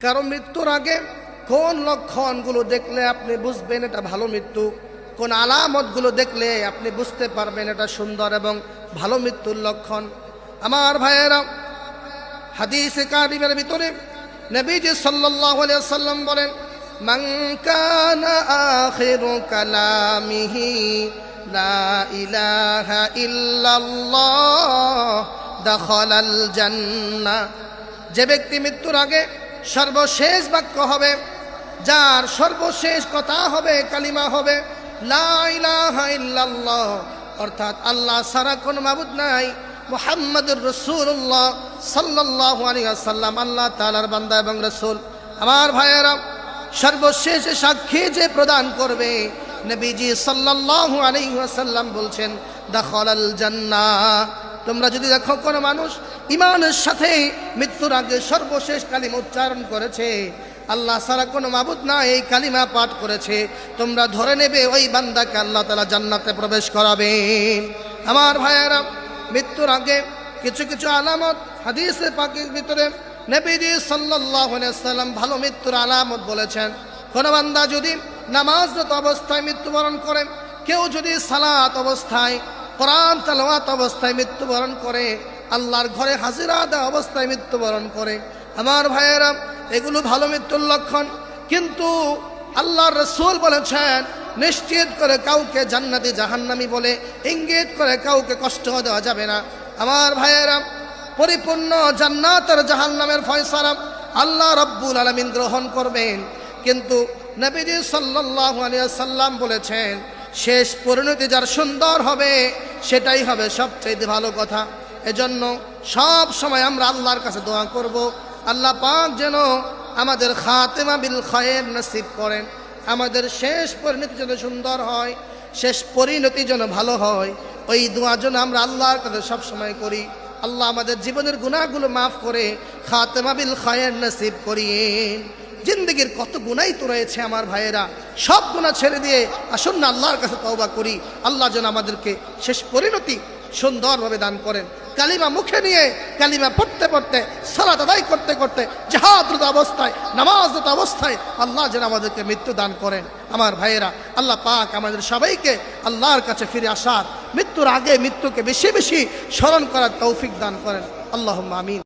কারণ মৃত্যুর আগে কোন লক্ষণগুলো দেখলে আপনি বুঝবেন এটা ভালো মৃত্যু, কোন আলামতগুলো দেখলে আপনি বুঝতে পারবেন এটা সুন্দর এবং ভালো মৃত্যুর লক্ষণ। আমার ভাইয়েরা, হাদিসে কারিমের ভিতরে নবীজি সাল্লাল্লাহু আলাইহি ওয়াসাল্লাম বলেন, মান কানা আখিরু কালামিহি লা ইলাহা ইল্লাল্লাহ দাখালাল জান্নাহ। যে ব্যক্তি মৃত্যুর আগে সর্বশেষ বাক্য হবে, যার সর্বশেষ কথা হবে, কালিমা হবে লা ইলাহা ইল্লাল্লাহ, অর্থাৎ আল্লাহ ছাড়া কোনো মাবুদ নাই, মুহাম্মাদুর রাসূলুল্লাহ সাল্লাল্লাহু আলাইহি ওয়াসাল্লাম আল্লাহ তাআলার বান্দা এবং রাসূল। আমার ভাইয়েরা, সর্বশেষ সাক্ষী যে প্রদান করবে, নবীজি সাল্লাল্লাহু আলাইহি ওয়াসাল্লাম বলছেন দাখালাল জান্নাহ। তোমরা যদি দেখো কোনো মানুষ ঈমানের সাথে মৃত্যুর আগে সর্বশেষ কালিমা উচ্চারণ করেছে, আল্লাহ ছাড়া কোনো মাবুদ না, এই কালিমা পাঠ করেছে, তোমরা ধরে নেবে ওই বান্দাকে আল্লাহ তাআলা জান্নাতে প্রবেশ করাবেন। আমার ভাইয়েরা, মৃত্যুর আগে কিছু কিছু আলামত হাদিসে পাকের ভিতরে নবীজি সাল্লাল্লাহু আলাইহি ওয়াসাল্লাম ভালো মৃত্যুর আলামত বলেছেন। কোন বান্দা যদি নামাজরত অবস্থায় মৃত্যুবরণ করে, কেউ যদি সালাত অবস্থায়, কোরআন তেলাওয়াত অবস্থায় মৃত্যুবরণ করে, আল্লাহর ঘরে হাজিরা দেওয়া অবস্থায় মৃত্যুবরণ করে, আমার ভাইয়েরা, এগুলো ভালো মৃত্যুর লক্ষণ। কিন্তু আল্লাহর রাসূল বলেছেন, নিশ্চিত করে কাউকে জান্নাতি জাহান্নামী বলে ইঙ্গিত করে কাউকে কষ্ট দেওয়া যাবে না। আমার ভাইয়েরা, পরিপূর্ণ জান্নাত আর জাহান্নামের ফয়সালা আল্লাহ রাব্বুল আলামিন গ্রহণ করবেন। কিন্তু নবীজি সাল্লাল্লাহু আলাইহি ওয়াসাল্লাম বলেছেন, শেষ পরিণতি যার সুন্দর হবে সেটাই হবে সবচেয়ে ভালো কথা। এজন্য সব সময় আমরা আল্লাহর কাছে দোয়া করব, আল্লাহ পাক যেন আমাদের খাতেমা বিল খায়ের নসিব করেন, আমাদের শেষ পরিণতি যেন সুন্দর হয়, শেষ পরিণতি যেন ভালো হয়। ওই দোয়া যেন আমরা আল্লাহর কাছে সব সময় করি। আল্লাহ আমাদের জীবনের গুনাহগুলো মাফ করে খাতেমা বিল খায়ের নসিব করিয়েন। জিন্দগির কত গুনাই তো রয়েছে আমার ভাইয়েরা, সব গুনাহ ছেড়ে দিয়ে আসুন না আল্লাহর কাছে তওবা করি। আল্লাহ যেন আমাদেরকে শেষ পরিণতি সুন্দরভাবে দান করেন। কালিমা মুখে নিয়ে কালিমা পড়তে পড়তে, সালাত আদায় করতে করতে, জিহাদরত অবস্থায়, নামাজরত অবস্থায় আল্লাহ যেন আমাদেরকে মৃত্যু দান করেন। আমার ভাইয়েরা, আল্লাহ পাক আমাদের সবাইকে আল্লাহর কাছে ফিরে আসার, মৃত্যুর আগে মৃত্যুকে বেশি বেশি স্মরণ করার তৌফিক দান করেন। আল্লাহুম্মা আমিন।